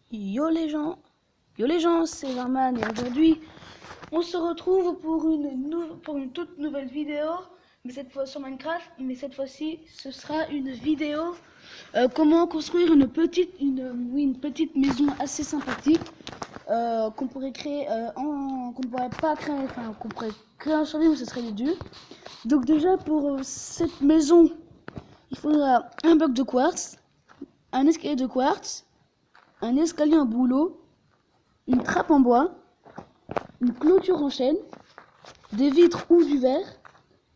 Yo les gens, c'est Varman et aujourd'hui on se retrouve pour une toute nouvelle vidéo, mais cette fois sur Minecraft, mais cette fois-ci ce sera une vidéo comment construire une petite maison assez sympathique qu'on pourrait créer qu'on pourrait pas créer, enfin qu'on pourrait créer en survie, mais ce serait dur. Donc déjà pour cette maison, il faudra un bloc de quartz, un escalier de quartz, un escalier en bouleau, une trappe en bois, une clôture en chêne, des vitres ou du verre,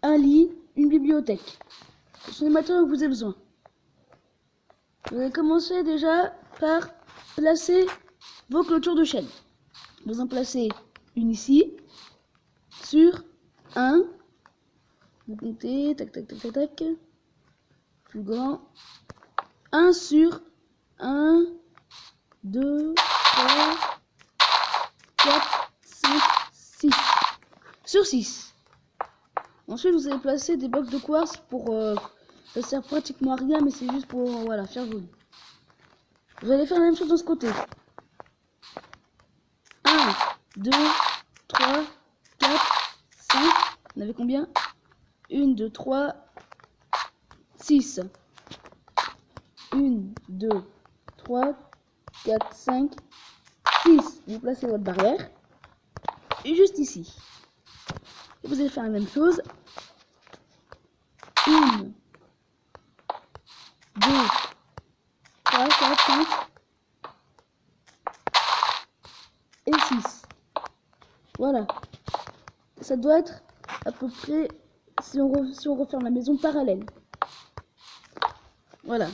un lit, une bibliothèque. Ce sont les matériaux que vous avez besoin. Vous allez commencer déjà par placer vos clôtures de chêne. Vous en placez une ici, sur un. Vous comptez, tac, tac, tac, tac, tac. Plus grand. Un sur 1, 2, 3, 4, 5, 6. Sur 6. Ensuite, vous allez placer des blocs de quartz pour... ça sert pratiquement à rien, mais c'est juste pour voilà, faire joli. Vous allez faire la même chose de ce côté. 1, 2, 3, 4, 5. Vous en avez combien? 1, 2, 3, 6. 1, 2, 3, 4, 5, 6. Vous placez votre barrière. Et juste ici. Et vous allez faire la même chose. 1, 2, 3, 4, 5 et 6. Voilà. Ça doit être à peu près, si on referme la maison, parallèle. Voilà.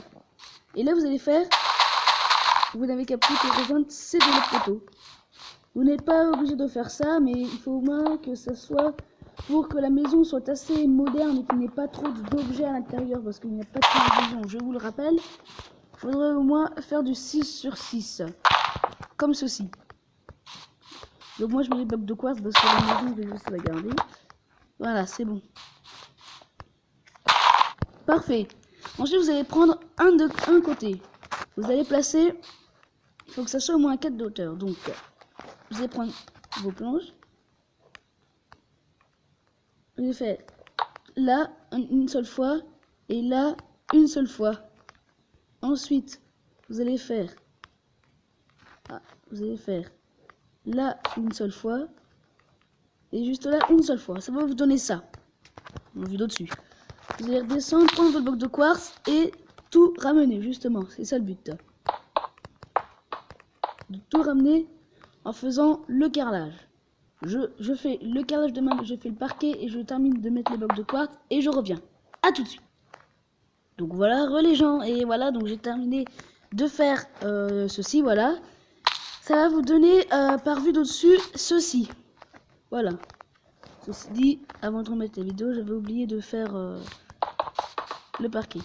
Et là, vous allez faire, vous n'avez qu'à plus que rejoindre ces deux poteaux. Vous n'êtes pas obligé de faire ça, mais il faut au moins que ça soit pour que la maison soit assez moderne et qu'il n'y ait pas trop d'objets à l'intérieur, parce qu'il n'y a pas de télévision. Je vous le rappelle, il faudrait au moins faire du 6 sur 6, comme ceci. Donc moi je mets les blocs de quartz parce que la maison je vais juste la garder. Voilà, c'est bon. Parfait. Ensuite vous allez prendre un côté. Vous allez placer, il faut que ça soit au moins 4 de hauteur. Donc vous allez prendre vos planches. Vous allez faire là une seule fois et là une seule fois. Ensuite vous allez faire là une seule fois et juste là une seule fois. Ça va vous donner ça. On l'a vu d'au-dessus. Vous allez redescendre, prendre votre bloc de quartz et tout ramener, justement. C'est ça le but. De tout ramener en faisant le carrelage. Je fais le carrelage de main, je fais le parquet et je termine de mettre les blocs de quartz et je reviens. À tout de suite. Donc voilà, les gens. Et voilà, donc j'ai terminé de faire ceci, voilà. Ça va vous donner par vue d'au-dessus ceci. Voilà. Ceci dit, avant de remettre la vidéo, j'avais oublié de faire le parquet.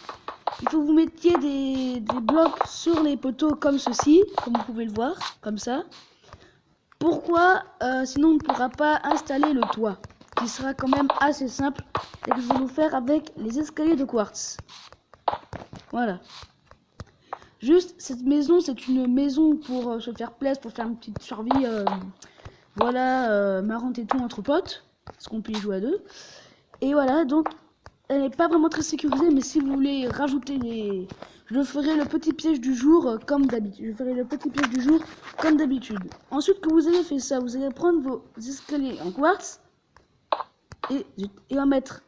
Il faut que vous mettiez des blocs sur les poteaux comme ceci, comme vous pouvez le voir, comme ça. Pourquoi? Sinon on ne pourra pas installer le toit, qui sera quand même assez simple et que je vais vous faire avec les escaliers de quartz. Voilà. Juste, cette maison, c'est une maison pour se faire plaisir, pour faire une petite survie, voilà, marrante et tout entre potes, parce qu'on peut y jouer à deux. Et voilà, donc elle n'est pas vraiment très sécurisée, mais si vous voulez rajouter les... Je ferai le petit piège du jour comme d'habitude. Ensuite que vous avez fait ça, vous allez prendre vos escaliers en quartz et en mettre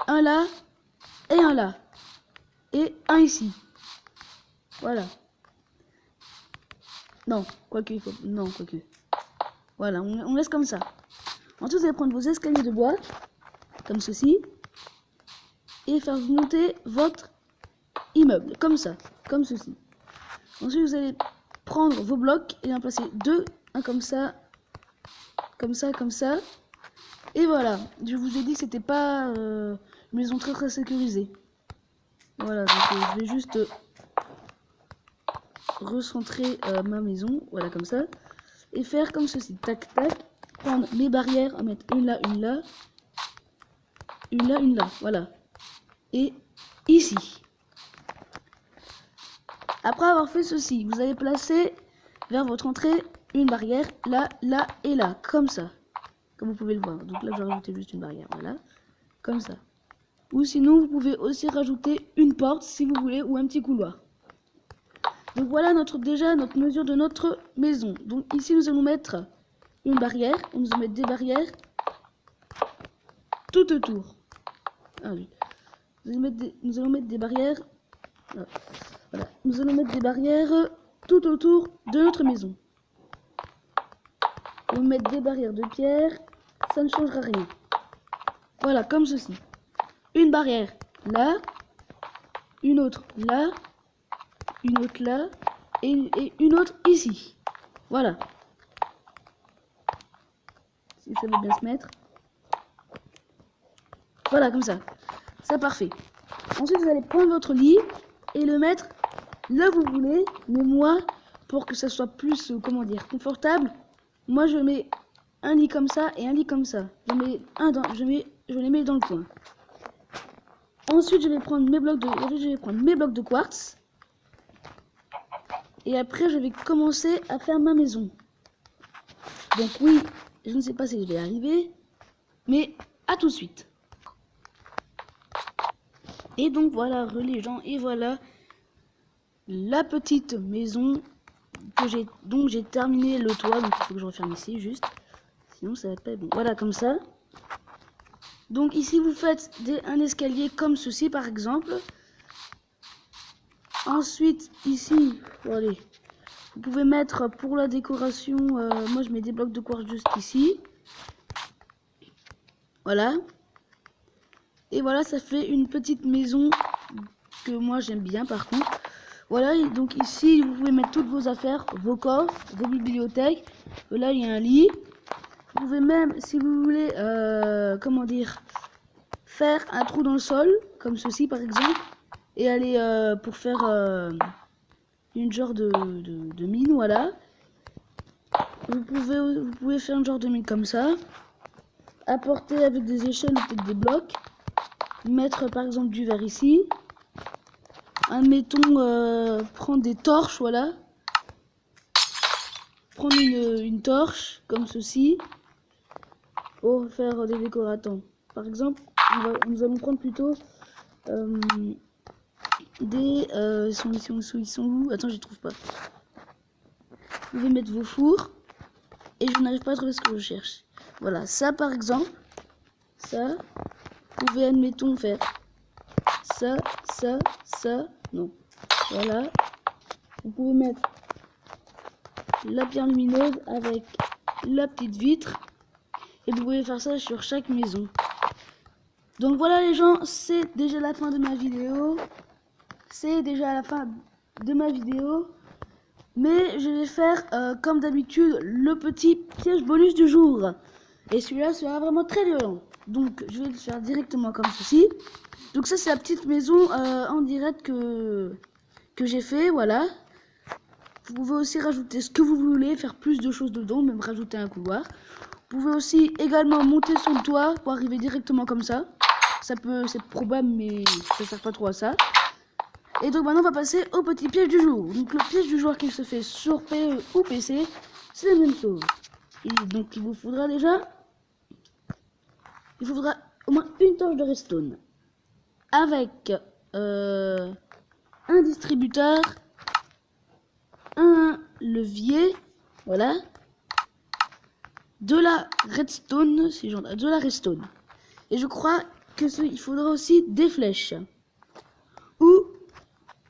un là et un là et un ici. Voilà. Non, quoique il faut... Non, quoique. Voilà, on laisse comme ça. Ensuite, vous allez prendre vos escaliers de bois, comme ceci, et faire monter votre immeuble, comme ça, comme ceci. Ensuite, vous allez prendre vos blocs et en placer deux, un comme ça, comme ça, comme ça. Et voilà, je vous ai dit que c'était pas une maison très très sécurisée. Voilà, donc je vais juste recentrer ma maison, voilà, comme ça, et faire comme ceci, tac, tac. Prendre mes barrières, en mettre une là, une là, une là, une là, voilà. Et ici. Après avoir fait ceci, vous allez placer vers votre entrée une barrière là, là et là, comme ça. Comme vous pouvez le voir. Donc là, je vais rajouter juste une barrière, voilà. Comme ça. Ou sinon, vous pouvez aussi rajouter une porte si vous voulez, ou un petit couloir. Donc voilà déjà notre mesure de notre maison. Donc ici, nous allons mettre une barrière. Nous allons mettre des barrières tout autour. Ah oui. Nous allons mettre des barrières. Voilà. Nous allons mettre des barrières tout autour de notre maison. On va mettre des barrières de pierre. Ça ne changera rien. Voilà, comme ceci. Une barrière là, une autre là, une autre là, et une autre ici. Voilà. Si ça veut bien se mettre. Voilà, comme ça. C'est parfait. Ensuite, vous allez prendre votre lit et le mettre là où vous voulez. Mais moi, pour que ça soit plus, comment dire, confortable, moi je mets un lit comme ça et un lit comme ça. Je les mets dans le coin. Ensuite, je vais prendre mes blocs de quartz. Et après, je vais commencer à faire ma maison. Donc oui, je ne sais pas si je vais arriver, mais à tout de suite. Et donc voilà les gens, et voilà la petite maison dont j'ai terminé le toit. Donc il faut que je referme ici juste, sinon ça va pas être bon. Voilà, comme ça. Donc ici vous faites un escalier comme ceci par exemple. Ensuite ici, bon, allez, vous pouvez mettre pour la décoration, moi je mets des blocs de quartz juste ici. Voilà. Et voilà, ça fait une petite maison que moi j'aime bien par contre. Voilà, et donc ici vous pouvez mettre toutes vos affaires, vos coffres, vos bibliothèques. Là il y a un lit. Vous pouvez même, si vous voulez, comment dire, faire un trou dans le sol, comme ceci par exemple. Et aller pour faire une genre de mine, voilà. Vous pouvez faire un genre de mine comme ça. Apporter avec des échelles ou peut-être des blocs. Mettre par exemple du verre ici. Admettons prendre des torches, voilà. Prendre une torche comme ceci pour faire des décoratants. Par exemple, nous allons prendre plutôt des ils sont où? Attends, je les trouve pas. Vous pouvez mettre vos fours et je n'arrive pas à trouver ce que je cherche. Voilà, ça par exemple, ça, vous pouvez admettons faire ça, non. Voilà, vous pouvez mettre la pierre lumineuse avec la petite vitre et vous pouvez faire ça sur chaque maison. Donc voilà les gens, c'est déjà la fin de ma vidéo. Mais je vais faire comme d'habitude le petit piège bonus du jour. Et celui-là sera vraiment très violent. Donc je vais le faire directement comme ceci. Donc ça c'est la petite maison en direct que j'ai fait, voilà. Vous pouvez aussi rajouter ce que vous voulez, faire plus de choses dedans, même rajouter un couloir. Vous pouvez aussi également monter sur le toit pour arriver directement comme ça. C'est probable, mais ça sert pas trop à ça. Et donc maintenant on va passer au petit piège du jour. Donc le piège du jour qui se fait sur PE ou PC, c'est la même chose. Et donc il vous faudra au moins une torche de redstone. Avec un distributeur, un levier, voilà, de la redstone, de la redstone. Et je crois que il faudra aussi des flèches ou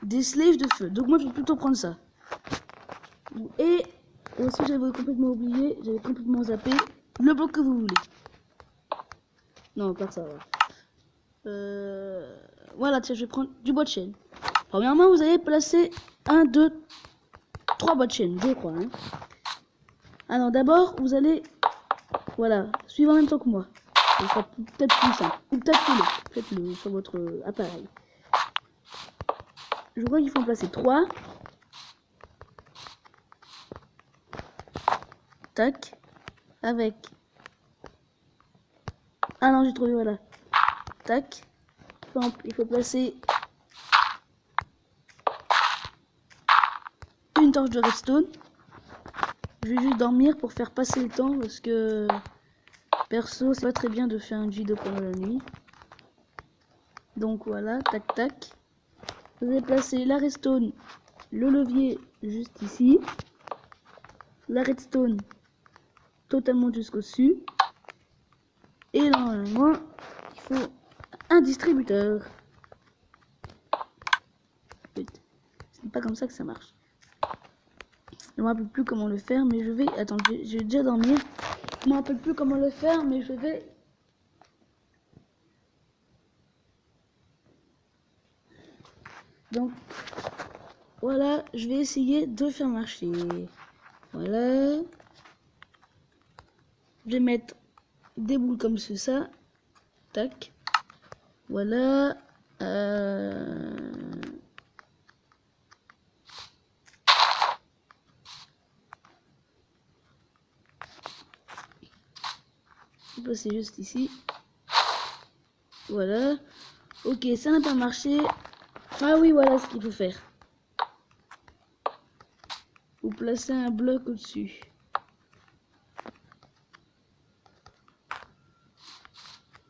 des slaves de feu. Donc moi je vais plutôt prendre ça. Et aussi j'avais complètement oublié, j'avais complètement zappé le bloc que vous voulez. Non, pas ça. Voilà, tiens, je vais prendre du bois de chêne. Premièrement, vous allez placer 1, 2, 3 bois de chêne, je crois. Hein. Alors d'abord, vous allez, voilà, suivre en même temps que moi. Ce sera peut-être plus simple. Ou peut-être faites-le sur votre appareil. Je crois qu'il faut en placer 3. Tac. Avec. Ah non, j'ai trouvé, voilà. Tac. Il faut placer une torche de redstone. Je vais juste dormir pour faire passer le temps parce que perso c'est pas très bien de faire une vidéo pendant la nuit. Donc voilà, tac tac. Vous allez placer la redstone, le levier juste ici, la redstone totalement jusqu'au-dessus. Et normalement, il faut un distributeur. Ce n'est pas comme ça que ça marche. Je ne me rappelle plus comment le faire, mais je vais... Attends, je vais déjà dormir. Je ne me rappelle plus comment le faire, mais je vais... Donc, voilà, je vais essayer de faire marcher. Voilà. Je vais mettre des boules comme ça. Tac. Voilà. C'est juste ici. Voilà. Ok, ça n'a pas marché. Ah oui, voilà ce qu'il faut faire. Vous placez un bloc au-dessus.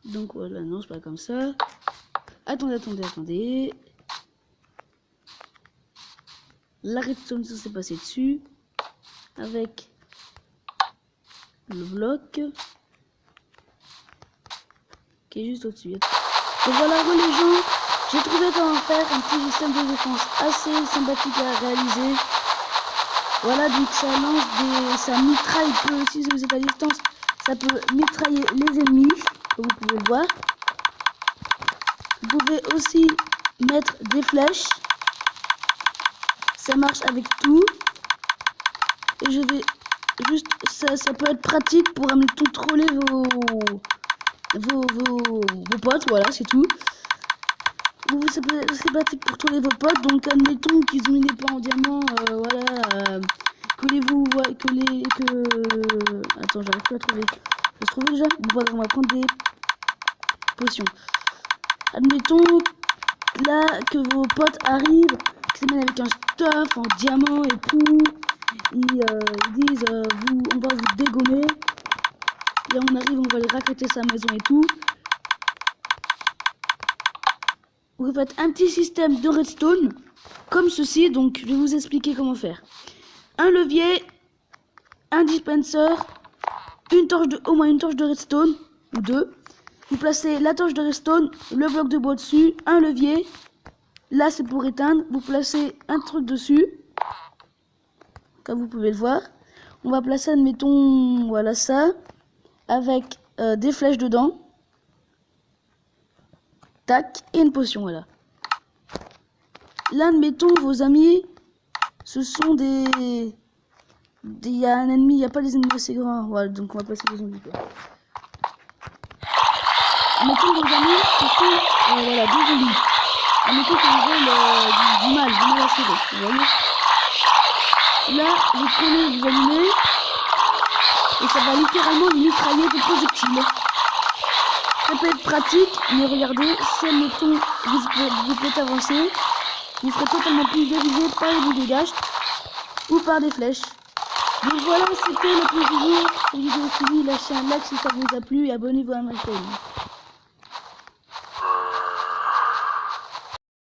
Donc voilà, non, c'est pas comme ça. Attendez. La redstone, ça s'est passé dessus. Avec le bloc. Qui est juste au-dessus. Et voilà les gens, j'ai trouvé comment faire un petit système de défense assez sympathique à réaliser. Voilà, donc ça lance ça mitraille peu aussi si vous êtes à distance, ça peut mitrailler les ennemis, comme vous pouvez le voir. Vous pouvez aussi mettre des flèches, ça marche avec tout. Et je vais juste, ça peut être pratique pour contrôler vos potes, voilà, c'est tout. C'est pratique pour trouver vos potes, donc admettons qu'ils ont une épée en diamant, voilà, attends, j'arrive plus à trouver. Je trouve déjà. Bon, voilà, on va prendre des potions. Admettons là que vos potes arrivent, qu'ils se mènent avec un stuff en diamant et tout. Ils disent, on va vous dégommer. Et on arrive, on va les raqueter sa maison et tout. Vous faites un petit système de redstone comme ceci. Donc je vais vous expliquer comment faire. Un levier, un dispenser, au moins une torche de redstone ou deux. Vous placez la torche de redstone, le bloc de bois dessus, un levier. Là c'est pour éteindre. Vous placez un truc dessus, comme vous pouvez le voir. On va placer, admettons, voilà ça, avec des flèches dedans. Tac, et une potion, voilà. Là, admettons, vos amis, ce sont il y a un ennemi, il n'y a pas des ennemis assez grands. Voilà, donc on va passer des zombies. Admettons, vos amis, ce sont, voilà, deux zombies. Admettons que vous avez du mal à tirer, vous voyez. Là, vous prenez, vous allumez, et ça va littéralement les mitrailler des projectiles. Ça peut être pratique, mais regardez, si admettons vous pouvez avancer, vous serez totalement pulvérisé par les boules de gage ou par des flèches. Donc voilà, c'était le plus vidéo. Cette vidéo est finie, lâchez un like si ça vous a plu et abonnez-vous à ma chaîne.